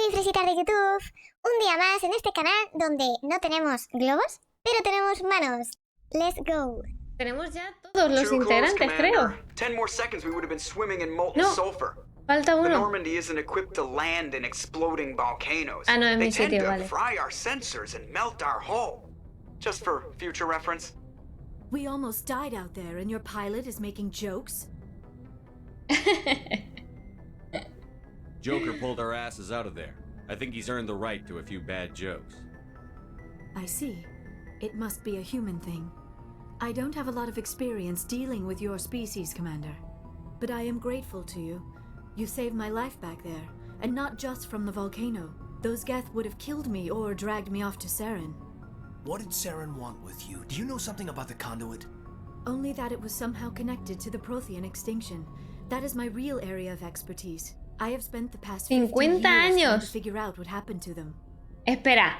Soy Fresita de YouTube, un día más en este canal donde no tenemos globos, pero tenemos manos. Let's go. Tenemos ya todos los integrantes, creo. 10 more seconds we would have been swimming in molten No, sulfur. falta The uno. Normandy isn't equipped to land in exploding volcanoes. Ah, no, en They mi tend sitio, to vale. fry our sensors and melt our hull. Just for future reference. We almost died out there and your pilot is making jokes? Joker pulled our asses out of there. I think he's earned the right to a few bad jokes. I see. It must be a human thing. I don't have a lot of experience dealing with your species, Commander. But I am grateful to you. You saved my life back there, and not just from the volcano. Those Geth would have killed me or dragged me off to Saren. What did Saren want with you? Do you know something about the conduit? Only that it was somehow connected to the Prothean extinction. That is my real area of expertise. I have spent the past 50 years 50 trying to años. figure out what happened to them. Espera.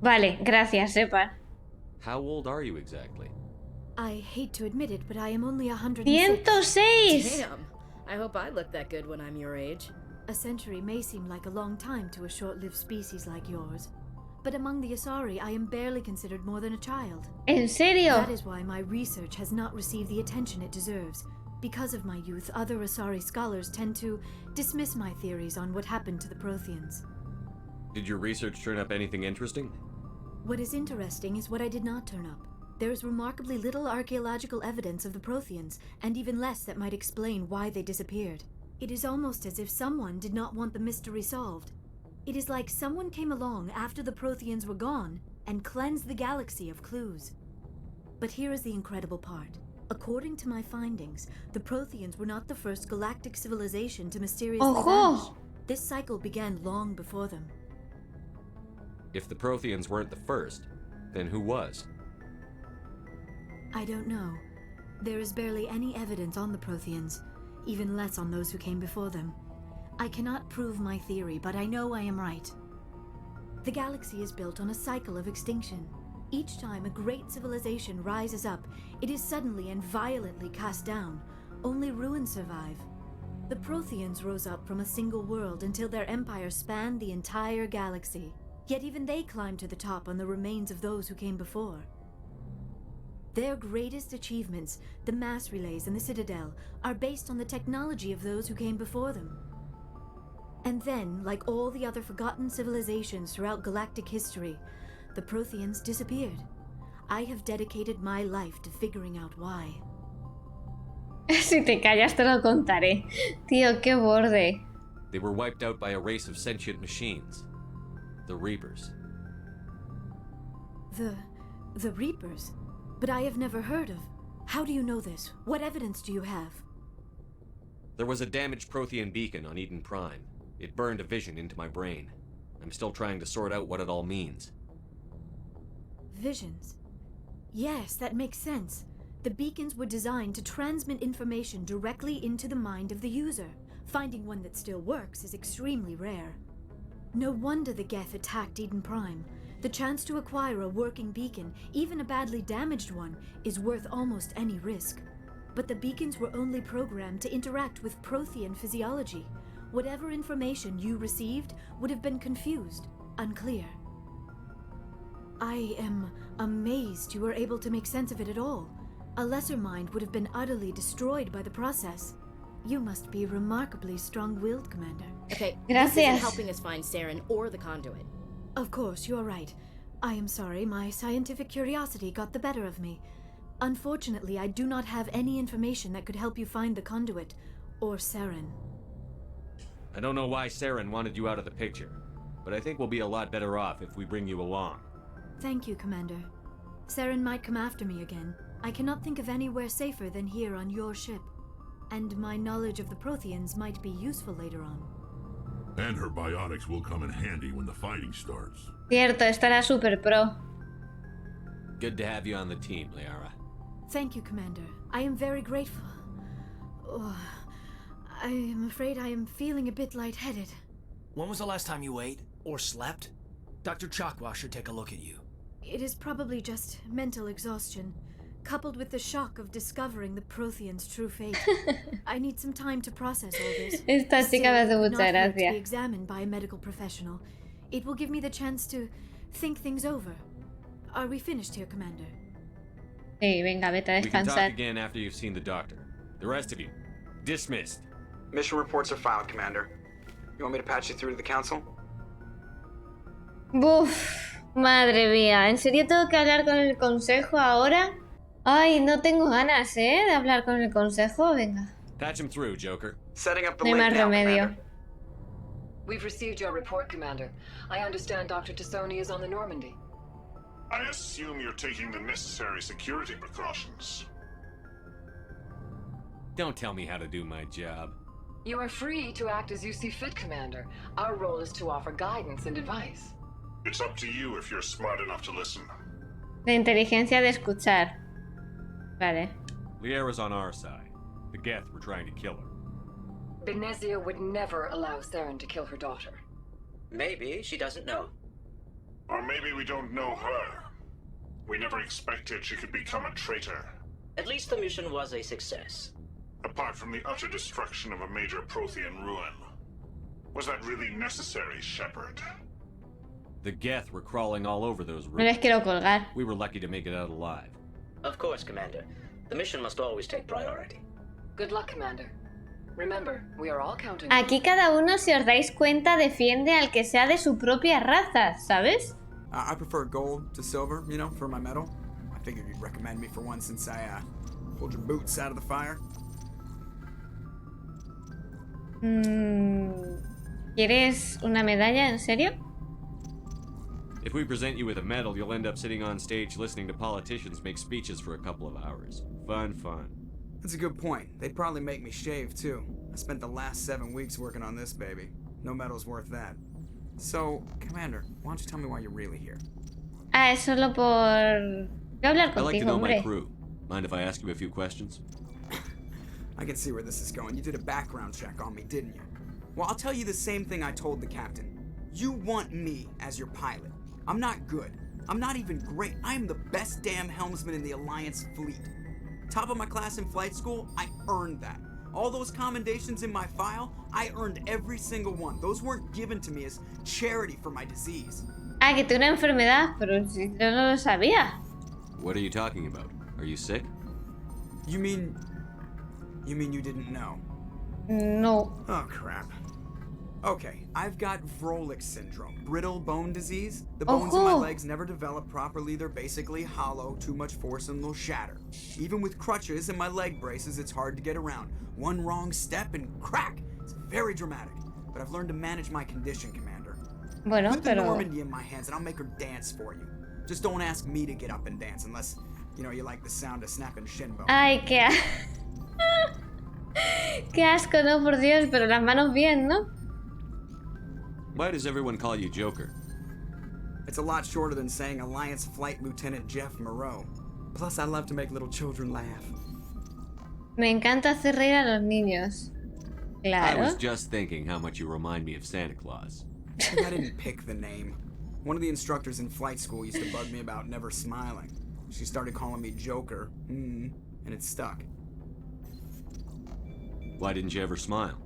Vale, gracias, Sepa. How old are you exactly? I hate to admit it, but I am only 106. 106. Damn. I hope I look that good when I'm your age. A century may seem like a long time to a short-lived species like yours, but among the Asari, I am barely considered more than a child. ¿En serio? That is why my research has not received the attention it deserves. Because of my youth, other Asari scholars tend to dismiss my theories on what happened to the Protheans. Did your research turn up anything interesting? What is interesting is what I did not turn up. There is remarkably little archaeological evidence of the Protheans, and even less that might explain why they disappeared. It is almost as if someone did not want the mystery solved. It is like someone came along after the Protheans were gone and cleansed the galaxy of clues. But here is the incredible part. According to my findings, the Protheans were not the first galactic civilization to mysteriously Ojo. vanish. This cycle began long before them. If the Protheans weren't the first, then who was? I don't know. There is barely any evidence on the Protheans, even less on those who came before them. I cannot prove my theory, but I know I am right. The galaxy is built on a cycle of extinction. Each time a great civilization rises up, it is suddenly and violently cast down. Only ruins survive. The Protheans rose up from a single world until their empire spanned the entire galaxy. Yet even they climbed to the top on the remains of those who came before. Their greatest achievements, the mass relays and the Citadel, are based on the technology of those who came before them. And then, like all the other forgotten civilizations throughout galactic history, the Protheans disappeared. I have dedicated my life to figuring out why. Si te callas te lo contaré. Tío, qué borde. They were wiped out by a race of sentient machines. The Reapers. The Reapers? But I have never heard of. How do you know this? What evidence do you have? There was a damaged Prothean beacon on Eden Prime. It burned a vision into my brain. I'm still trying to sort out what it all means. Visions. Yes, that makes sense. The beacons were designed to transmit information directly into the mind of the user. Finding one that still works is extremely rare. No wonder the Geth attacked Eden Prime. The chance to acquire a working beacon, even a badly damaged one, is worth almost any risk. But the beacons were only programmed to interact with Prothean physiology. Whatever information you received would have been confused, unclear. I am amazed you were able to make sense of it at all. A lesser mind would have been utterly destroyed by the process. You must be remarkably strong-willed, Commander. Okay, Gracias. this isn't helping us find Saren or the conduit. Of course, you are right. I am sorry, my scientific curiosity got the better of me. Unfortunately, I do not have any information that could help you find the conduit, or Saren. I don't know why Saren wanted you out of the picture, but I think we'll be a lot better off if we bring you along. Thank you, Commander. Saren might come after me again. I cannot think of anywhere safer than here on your ship. And my knowledge of the Protheans might be useful later on. And her biotics will come in handy when the fighting starts. Cierto, estará super pro. Good to have you on the team, Liara. Thank you, Commander. I am very grateful. Oh, I am afraid I am feeling a bit lightheaded. When was the last time you ate or slept? Dr. Chakwa should take a look at you. It is probably just mental exhaustion. coupled with the shock of discovering the Prothean's true fate. I need some time to process all this. Esta Still, chica me hace it would mucha not hurt to be gracia. examined by a medical professional. It will give me the chance to think things over. Are we finished here, Commander? Sí, venga, vete a We can talk descansar. again after you've seen the doctor. The rest of you, dismissed. Mission reports are filed, Commander. You want me to patch you through to the council? Buf, madre mía, ¿en serio tengo que hablar con el consejo ahora? Ay, no tengo ganas, de hablar con el consejo, venga. Patch him through, Joker. Setting up the No hay link más now, remedio. Commander. We've received your report, Commander. I understand Dr. Tassoni is on the Normandy. I assume you're taking the necessary security precautions. Don't tell me how to do my job. You are free to act as you see fit, Commander. Our role is to offer guidance and advice. It's up to you if you're smart enough to listen. De inteligencia de escuchar. Vale. Liera's on our side. The Geth were trying to kill her. Benezia would never allow Theron to kill her daughter. Maybe she doesn't know. Or maybe we don't know her. We never expected she could become a traitor. At least the mission was a success. Apart from the utter destruction of a major Prothean ruin. Was that really necessary, Shepard? The Geth were crawling all over those No les ruins. quiero colgar. We were lucky to make it out alive. Of course, Commander. The mission must always take priority. Good luck, Commander. Remember, we are all counting on you. Aquí cada uno, si os dais cuenta, defiende al que sea de su propia raza, ¿sabes? I prefer gold to silver, you know, for my medal. I figured you'd recommend me for one since I pulled your boots out of the fire. ¿Quieres una medalla, en serio? If we present you with a medal, you'll end up sitting on stage listening to politicians make speeches for a couple of hours. Fun, fun. That's a good point. They'd probably make me shave, too. I spent the last 7 weeks working on this baby. No medal's worth that. So, Commander, why don't you tell me why you're really here? Ah, es solo por... Voy a hablar I like to contigo, know my hombre. crew. Mind if I ask you a few questions? I can see where this is going. You did a background check on me, didn't you? Well, I'll tell you the same thing I told the captain. You want me as your pilot. I'm not good. I'm not even great. I am the best damn helmsman in the Alliance fleet. Top of my class in flight school, I earned that. All those commendations in my file, I earned every single one. Those weren't given to me as charity for my disease. Ah, que tengo una enfermedad, pero si yo no lo sabía. What are you talking about? Are you sick? You mean you didn't know? No. Oh, crap. Okay, I've got Vrolik syndrome, brittle bone disease. The bones in my Ojo. legs never develop properly. They're basically hollow, too much force and they'll shatter. Even with crutches and my leg braces, it's hard to get around. One wrong step and crack! It's very dramatic. But I've learned to manage my condition, Commander. Bueno, Put the pero... Normandy in my hands and I'll make her dance for you. Just don't ask me to get up and dance unless, you know, you like the sound of snapping shin bone. Ay, qué... Qué asco, no, por Dios, pero las manos bien, ¿no? Why does everyone call you Joker? It's a lot shorter than saying Alliance Flight Lieutenant Jeff Moreau. Plus, I love to make little children laugh. Me encanta hacer reír a los niños. I Claro. was just thinking how much you remind me of Santa Claus. I didn't pick the name. One of the instructors in flight school used to bug me about never smiling. She started calling me Joker, and it stuck. Why didn't you ever smile?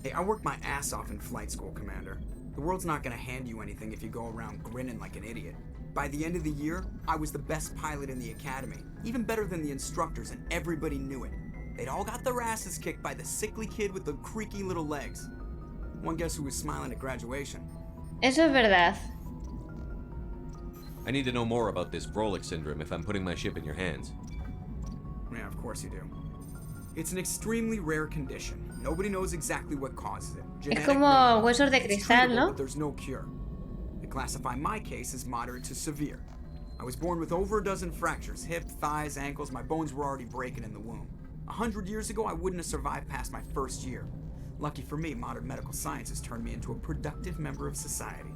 Hey, I worked my ass off in flight school, Commander. The world's not gonna hand you anything if you go around grinning like an idiot. By the end of the year, I was the best pilot in the academy, even better than the instructors, and everybody knew it. They'd all got their asses kicked by the sickly kid with the creaky little legs. One guess who was smiling at graduation? Eso es verdad. I need to know more about this Vrolik syndrome if I'm putting my ship in your hands. Yeah, of course you do. It's an extremely rare condition. Nobody knows exactly what causes it. Es Genetic como maybe. huesos de It's cristal, treatable, ¿no? but there's no cure. They classify my case as moderate to severe. I was born with over a dozen fractures, hip, thighs, ankles. My bones were already breaking in the womb. 100 years ago, I wouldn't have survived past my first year. Lucky for me, modern medical science has turned me into a productive member of society.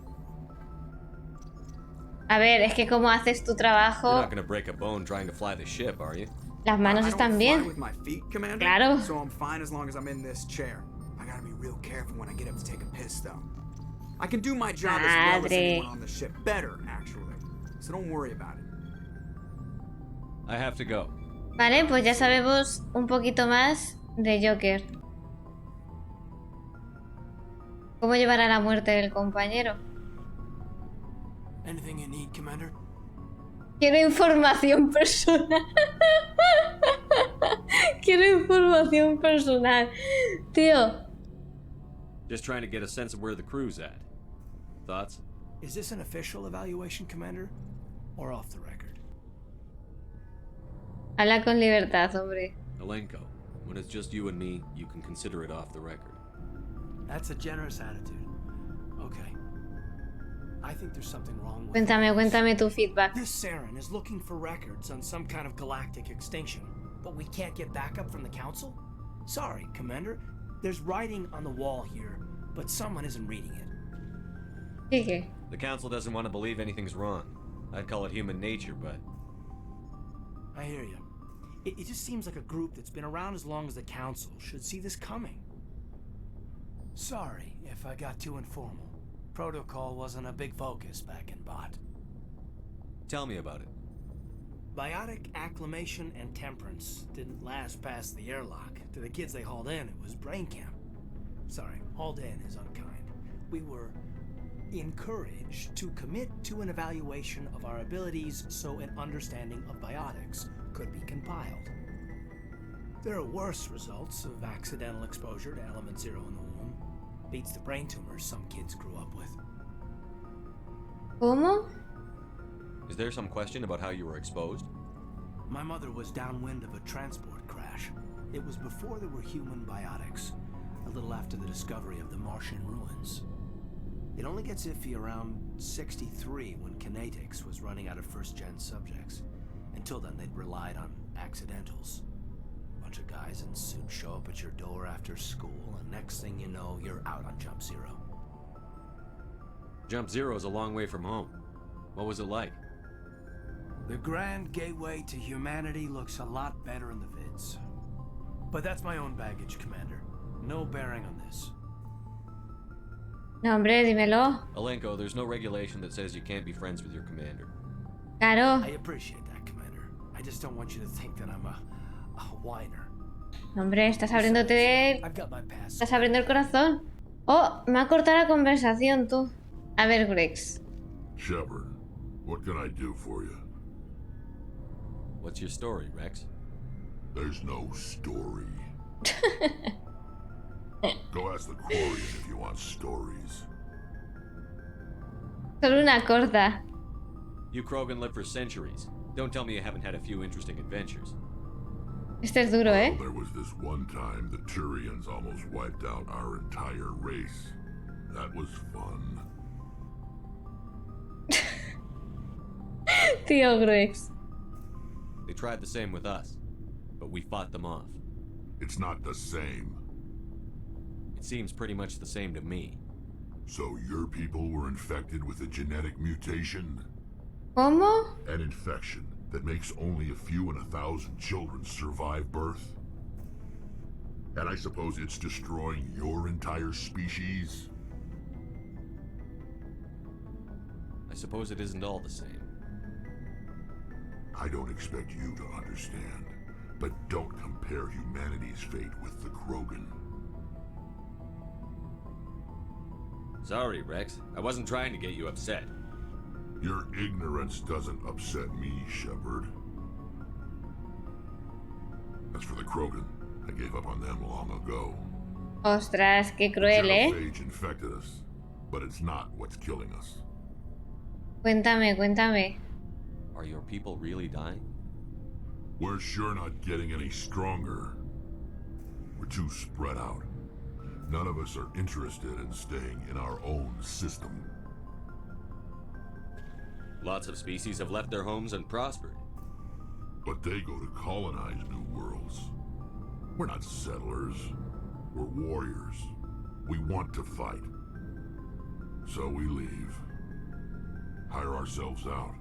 A ver, es que como haces tu You're trabajo, not gonna break a bone trying to fly the ship, are you? las manos I están don't fly bien. with my feet, Commander. Claro. So I'm fine as long as I'm in this chair. I gotta be real careful when I get up to take a piss, though. I can do my job as well as Madre. anyone on the ship. Better, actually. So don't worry about it. I have to go. Vale, pues ya sabemos un poquito más de Joker. ¿Cómo llevar a la muerte del compañero? Anything you need, Commander? Quiero información personal. Quiero información personal. Tío. Just trying to get a sense of where the crew's at. Thoughts? Is this an official evaluation, Commander? Or off the record? Habla con libertad, hombre. Alenko, when it's just you and me, you can consider it off the record. That's a generous attitude. Okay. I think there's something wrong with Cuéntame tu feedback. This Saren is looking for records on some kind of galactic extinction, but we can't get backup from the Council? Sorry, Commander. There's writing on the wall here, but someone isn't reading it. ¿Qué? The Council doesn't want to believe anything's wrong. I'd call it human nature, but... I hear you. It just seems like a group that's been around as long as the Council should see this coming. Sorry if I got too informal. Protocol wasn't a big focus back in Bot. Tell me about it. Biotic acclimation and temperance didn't last past the airlock. To the kids they hauled in, it was brain camp. Sorry, hauled in is unkind. We were encouraged to commit to an evaluation of our abilities so an understanding of biotics could be compiled. There are worse results of accidental exposure to element 0 in the womb. Beats the brain tumors some kids grew up with. ¿Cómo? Is there some question about how you were exposed? My mother was downwind of a transport crash. It was before there were human biotics, a little after the discovery of the Martian ruins. It only gets iffy around 63 when Kinetics was running out of first-gen subjects. Until then, they'd relied on accidentals. A bunch of guys in suits show up at your door after school, and next thing you know, you're out on Jump Zero. Jump Zero's a long way from home. What was it like? The grand gateway to humanity looks a lot better in the vids. But that's my own baggage, Commander. No bearing on this. No, hombre, dímelo. Alenko, there's no regulation that says you can't be friends with your commander. Claro. I appreciate that, Commander. I just don't want you to think that I'm a whiner. Hombre, estás abriéndote... I've got my past. Estás abriendo el corazón. Oh, me ha cortado la conversación, tú. A ver, Grex. Shepard, what can I do for you? What's your story, Rex? There's no story. Go ask the Quarian if you want stories. Solo una corta. You Krogan lived for centuries. Don't tell me you haven't had a few interesting adventures. Este es duro, ¿eh? Well, there was this one time the Turians almost wiped out our entire race. That was fun. Tío Grex. They tried the same with us, but we fought them off. It's not the same. It seems pretty much the same to me. So your people were infected with a genetic mutation? ¿Cómo? An infection that makes only a few in 1,000 children survive birth? And I suppose it's destroying your entire species? I suppose it isn't all the same. I don't expect you to understand, but don't compare humanity's fate with the Krogan. Sorry, Rex. I wasn't trying to get you upset. Your ignorance doesn't upset me, Shepard. As for the Krogan, I gave up on them long ago. Ostras, qué cruel, ¿eh? Genophage infected us, but it's not what's killing us. Cuéntame. Are your people really dying? We're sure not getting any stronger. We're too spread out. None of us are interested in staying in our own system. Lots of species have left their homes and prospered. But they go to colonize new worlds. We're not settlers. We're warriors. We want to fight. So we leave. Hire ourselves out.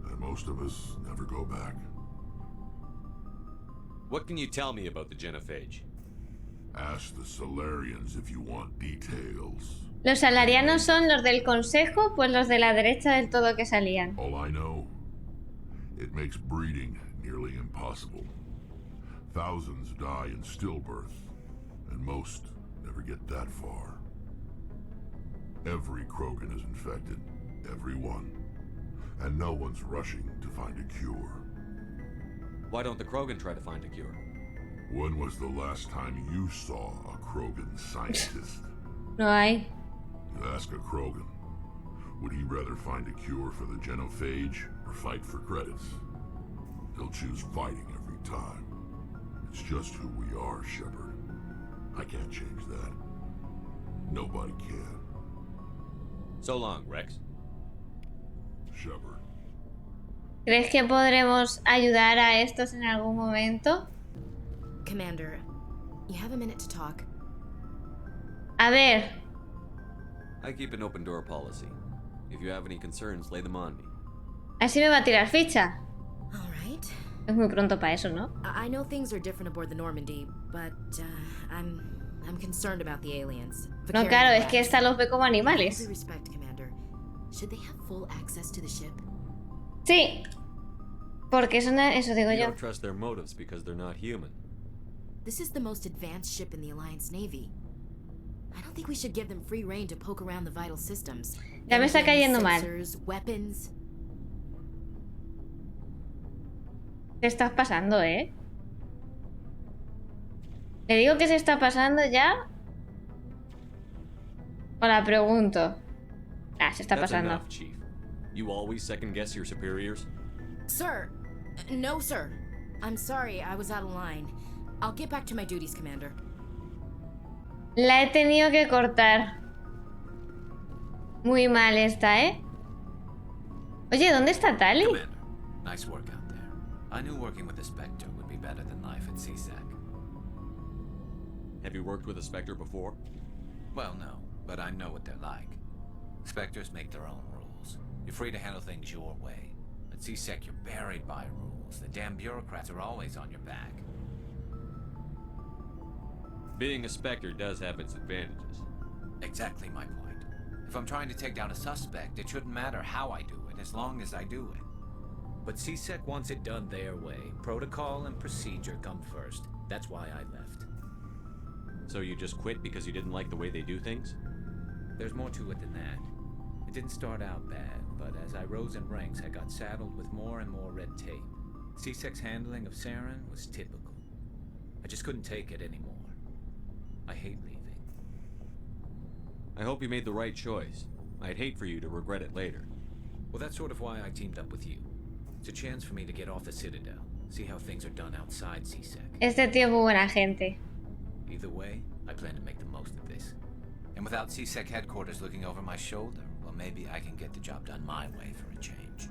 And most of us never go back. What can you tell me about the genophage? Ask the Salarians if you want details. Los salarianos son los del consejo, pues los de la derecha del todo que salían. All I know It makes breeding nearly impossible. Thousands die in stillbirth, and most never get that far. Every Krogan is infected, every one. And no one's rushing to find a cure. Why don't the Krogan try to find a cure? When was the last time you saw a Krogan scientist? No hay. You ask a Krogan, would he rather find a cure for the genophage or fight for credits? He'll choose fighting every time. It's just who we are, Shepard. I can't change that. Nobody can. So long, Rex. Shepard. ¿Crees que podremos ayudar a estos en algún momento? Commander, you have a minute to talk. A ver. I keep an open door policy. If you have any concerns, lay them on me. Así me va a tirar ficha. All right. Es muy pronto para eso, ¿no? I know things are different aboard the Normandy, but I'm concerned about the aliens. No, claro, es que esta los ve como animales. With respect, Commander, should they have full access to the ship? Sí. Porque eso digo You yo. don't trust their motives because they're not human. This is the most advanced ship in the Alliance Navy. I don't think we should give them free rein to poke around the vital systems. Ya me está cayendo mal. Sensors, weapons. ¿Qué estás pasando, eh? ¿Le digo que se está pasando ya? ¿O la pregunto? Ah, se está That's pasando. enough, Chief. You always second guess your superiors? Sir! No, sir. I'm sorry, I was out of line. I'll get back to my duties, Commander. La he tenido que cortar. Muy mal esta, ¿eh? Oye, ¿dónde está Tali? Commander, nice work out there. I knew working with the Spectre would be better than life at CSEC. Have you worked with a Spectre before? Well, no, but I know what they're like. Spectres make their own rules. You're free to handle things your way. At CSEC, you're buried by rules. The damn bureaucrats are always on your back. Being a Spectre does have its advantages. Exactly my point. If I'm trying to take down a suspect, it shouldn't matter how I do it, as long as I do it. But CSEC wants it done their way. Protocol and procedure come first. That's why I left. So you just quit because you didn't like the way they do things? There's more to it than that. It didn't start out bad, but as I rose in ranks, I got saddled with more and more red tape. CSEC's handling of Saren was typical. I just couldn't take it anymore. I hate leaving. I hope you made the right choice. I'd hate for you to regret it later. Well, that's sort of why I teamed up with you. It's a chance for me to get off the Citadel, see how things are done outside CSEC. Este tío es muy buena gente. Either way, I plan to make the most of this. And without CSEC headquarters looking over my shoulder, well, maybe I can get the job done my way for a change.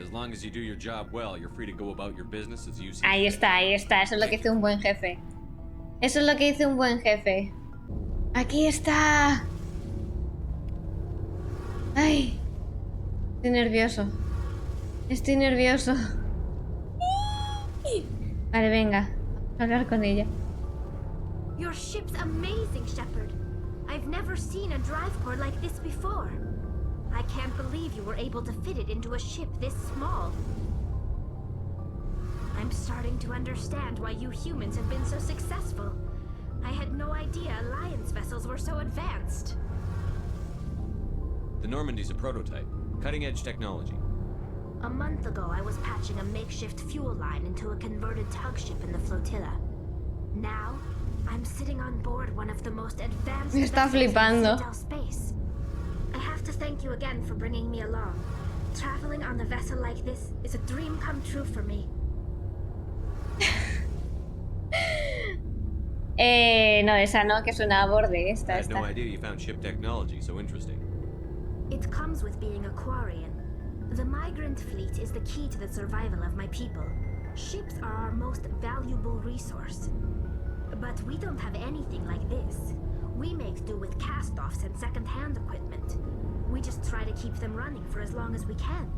As long as you do your job well, you're free to go about your business as you see. Ahí está, ahí está. Eso es lo que dice un buen jefe. Eso es lo que dice un buen jefe. Aquí está. Ay. Estoy nervioso. Estoy nervioso. Vale, venga. Vamos a hablar con ella. Your ship's amazing, Shepard. I've never seen a drive core like this before. I can't believe you were able to fit it into a ship this small. I'm starting to understand why you humans have been so successful. I had no idea Alliance vessels were so advanced. The Normandy's a prototype. Cutting-edge technology. A month ago, I was patching a makeshift fuel line into a converted tug ship in the flotilla. Now, I'm sitting on board one of the most advanced Me está flipando. vessels in Citadel space. I have to thank you again for bringing me along. Traveling on a vessel like this is a dream come true for me. No, esa no, que suena a borde. I Esta, had no esta. idea you found ship technology so interesting. It comes with being a Quarian. The migrant fleet is the key to the survival of my people. Ships are our most valuable resource. But we don't have anything like this. We make do with cast-offs and second-hand equipment. We just try to keep them running for as long as we can.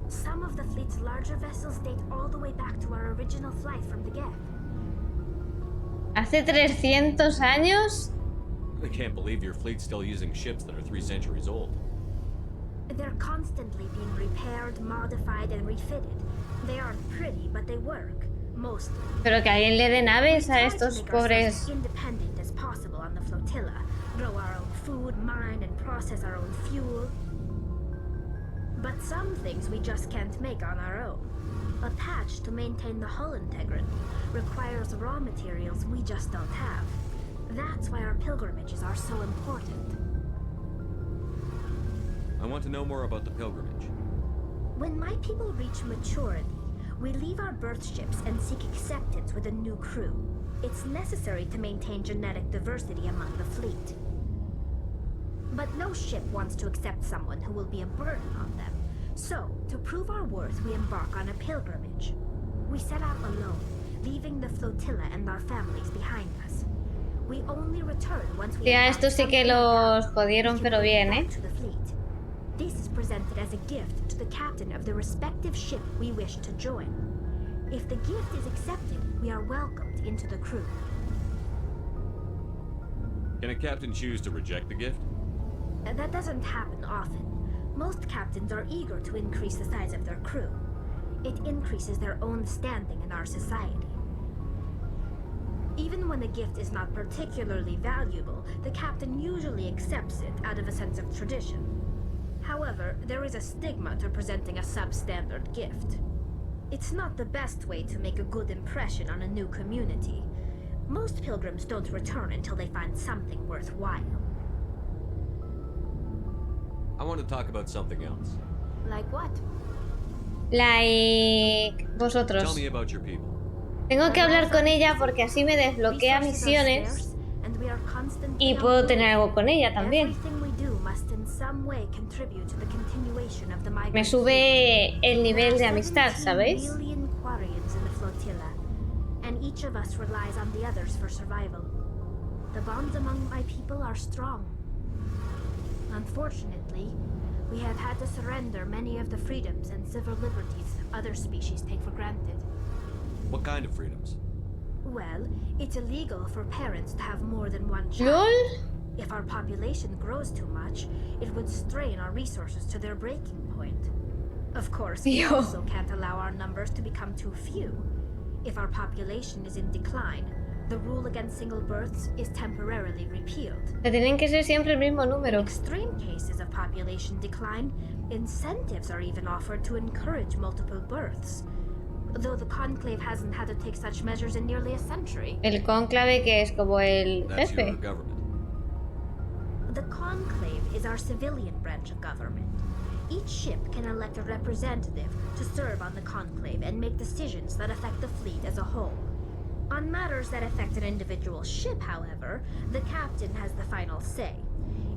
Some of the fleet's larger vessels date all the way back to our original flight from the Geth. ¿Hace 300 años? I can't believe your fleet's still using ships that are 3 centuries old. They're constantly being repaired, modified, and refitted. They aren't pretty, but they work, mostly. Pero que alguien le dé naves a estos pobres. Independent as possible on the flotilla. Grow our own food, mine, and process our own fuel. But some things we just can't make on our own. A patch to maintain the hull integrity requires raw materials we just don't have. That's why our pilgrimages are so important. I want to know more about the pilgrimage. When my people reach maturity, we leave our birth ships and seek acceptance with a new crew. It's necessary to maintain genetic diversity among the fleet. But no ship wants to accept someone who will be a burden on them. So, to prove our worth, we embark on a pilgrimage. We set out alone, leaving the flotilla and our families behind us. We only return once we Tía, estos sí que los jodieron, pero bien, ¿eh? This is presented as a gift to the captain of the respective ship we wish to join. If the gift is accepted, we are welcomed into the crew. Can a captain choose to reject the gift? That doesn't happen often. Most captains are eager to increase the size of their crew. It increases their own standing in our society. Even when a gift is not particularly valuable, the captain usually accepts it out of a sense of tradition. However, there is a stigma to presenting a substandard gift. It's not the best way to make a good impression on a new community. Most pilgrims don't return until they find something worthwhile. I want to talk about something else. Like what? Like vosotros. Tell me about your people. Tengo que hablar con ella porque así me desbloquea misiones y puedo tener algo con ella también. Me sube el nivel de amistad, ¿sabéis? And each of us relies on the others for survival. The bonds among my people are strong. Unfortunately, we have had to surrender many of the freedoms and civil liberties other species take for granted. What kind of freedoms? Well, it's illegal for parents to have more than one child. ¿Lol? If our population grows too much, it would strain our resources to their breaking point. Of course, we also can't allow our numbers to become too few. If our population is in decline, the rule against single births is temporarily repealed. Que tienen que ser siempre el mismo número. In extreme cases of population decline, incentives are even offered to encourage multiple births. Though the Conclave hasn't had to take such measures in nearly a century. El conclave que es como el That's jefe. your government. The Conclave is our civilian branch of government. Each ship can elect a representative to serve on the Conclave and make decisions that affect the fleet as a whole. On matters that affect an individual ship, however, the captain has the final say.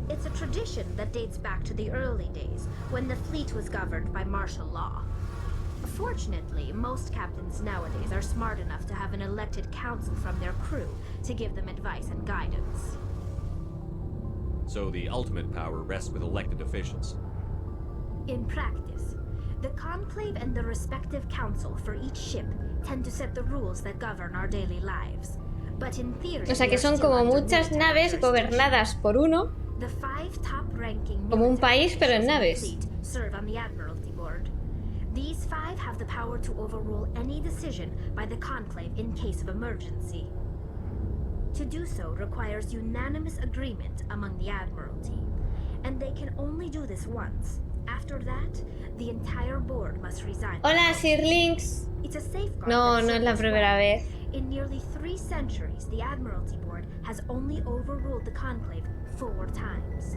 It's a tradition that dates back to the early days, when the fleet was governed by martial law. Fortunately, most captains nowadays are smart enough to have an elected council from their crew to give them advice and guidance. So the ultimate power rests with elected officials. In practice, the Conclave and the respective council for each ship tend to set the rules that govern our daily lives. But in theory, O sea que son como muchas naves gobernadas por uno, the 5 top-ranking como un país pero en naves. fleet serve on the Admiralty Board. These 5 have the power to overrule any decision by the Conclave in case of emergency. To do so requires unanimous agreement among the Admiralty, and they can only do this once. After that, the entire board must resign. Hola, Sir Links. It's a safeguard. No, no es la primera vez. In nearly 3 centuries, the Admiralty Board has only overruled the Conclave 4 times.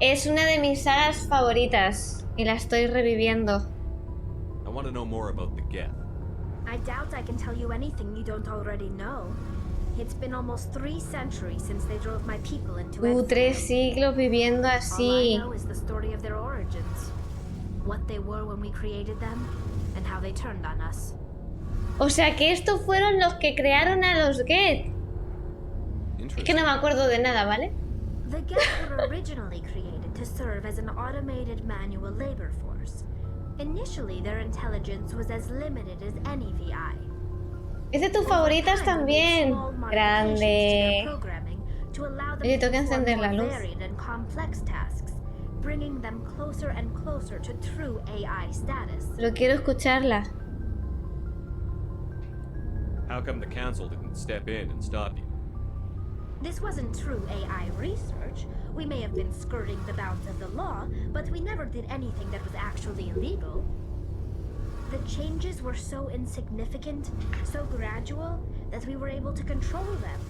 Es una de mis sagas favoritas y la estoy reviviendo. I want to know more about the Geth. I doubt I can tell you anything you don't already know. It's been almost 3 centuries since they drove my people into exile. 3 siglos viviendo All I así. know is the story of their origins. What they were when we created them, and how they turned on us. O sea que estos fueron los que crearon a los Geth. Es que no me acuerdo de nada, ¿vale? The Geth were originally created to serve as an automated manual labor force. Initially, their intelligence was as limited as any VI. Es de tus favoritas también. Grande. To allow them Oye, to tengo que perform encender la more luz. varied and complex tasks, bringing them closer and closer to true AI status. Lo quiero escucharla. How come the council didn't step in and stop you? This wasn't true AI research. We may have been skirting the bounds of the law, but we never did anything that was actually illegal. The changes were so insignificant, so gradual, that we were able to control them.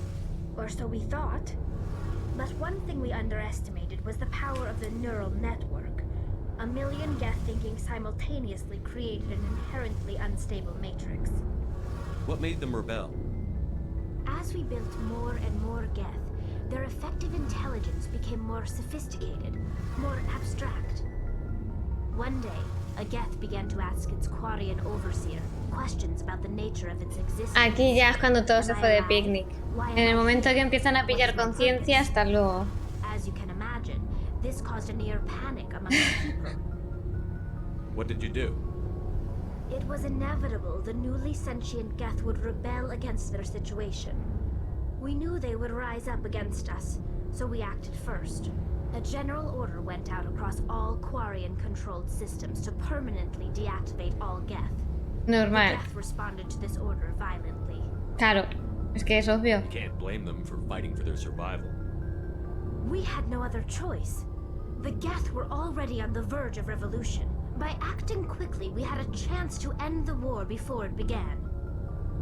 Or so we thought. But one thing we underestimated was the power of the neural network. A million Geth thinking simultaneously created an inherently unstable matrix. What made them rebel? As we built more and more Geth, their effective intelligence became more sophisticated, more abstract. One day, a Geth began to ask its Quarian overseer questions about the nature of its existence. Aquí ya es cuando todo se fue de picnic. En el momento que empiezan a pillar conciencia, hasta luego. As you can imagine, this caused a near panic among the people. What did you do? It was inevitable the newly sentient Geth would rebel against their situation. We knew they would rise up against us, so we acted first. A general order went out across all Quarian-controlled systems to permanently deactivate all Geth. Normal. The Geth responded to this order violently. Claro, es que es obvio. You can't blame them for fighting for their survival. We had no other choice. The Geth were already on the verge of revolution. By acting quickly, we had a chance to end the war before it began.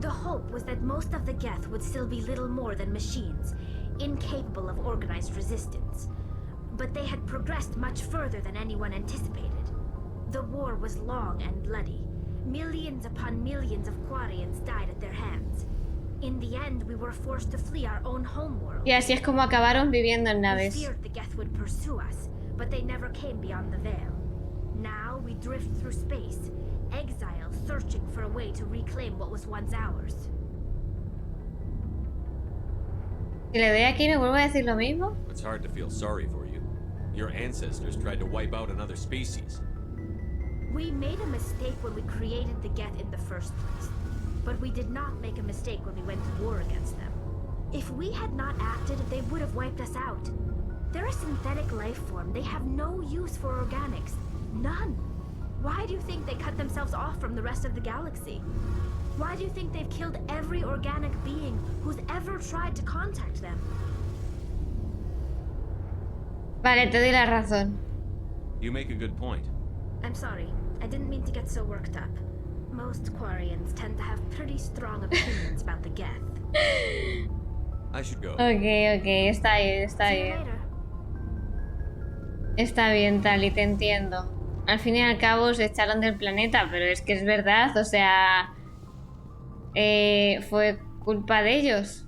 The hope was that most of the Geth would still be little more than machines, incapable of organized resistance. But they had progressed much further than anyone anticipated. The war was long and bloody. Millions upon millions of Quarians died at their hands. In the end, we were forced to flee our own homeworld. Y así es como acabaron viviendo en We naves. feared the Geth would pursue us, but they never came beyond the veil. Now we drift through space, exile, searching for a way to reclaim what was once ours. Si le doy aquí, ¿me vuelvo a decir lo mismo? It's hard to feel sorry for you. Your ancestors tried to wipe out another species. We made a mistake when we created the Geth in the first place, but we did not make a mistake when we went to war against them. If we had not acted, they would have wiped us out. They're a synthetic life form. They have no use for organics. None. Why do you think they cut themselves off from the rest of the galaxy? Why do you think they've killed every organic being who's ever tried to contact them? Vale, te doy la razón. You make a good point. I'm sorry. I didn't mean to get so worked up. Most Quarians tend to have pretty strong opinions about the Geth. I should go. Ok, está bien, está See you bien. later. Está bien, Tali, te entiendo. Al fin y al cabo se echaron del planeta, pero es que es verdad, o sea... fue culpa de ellos.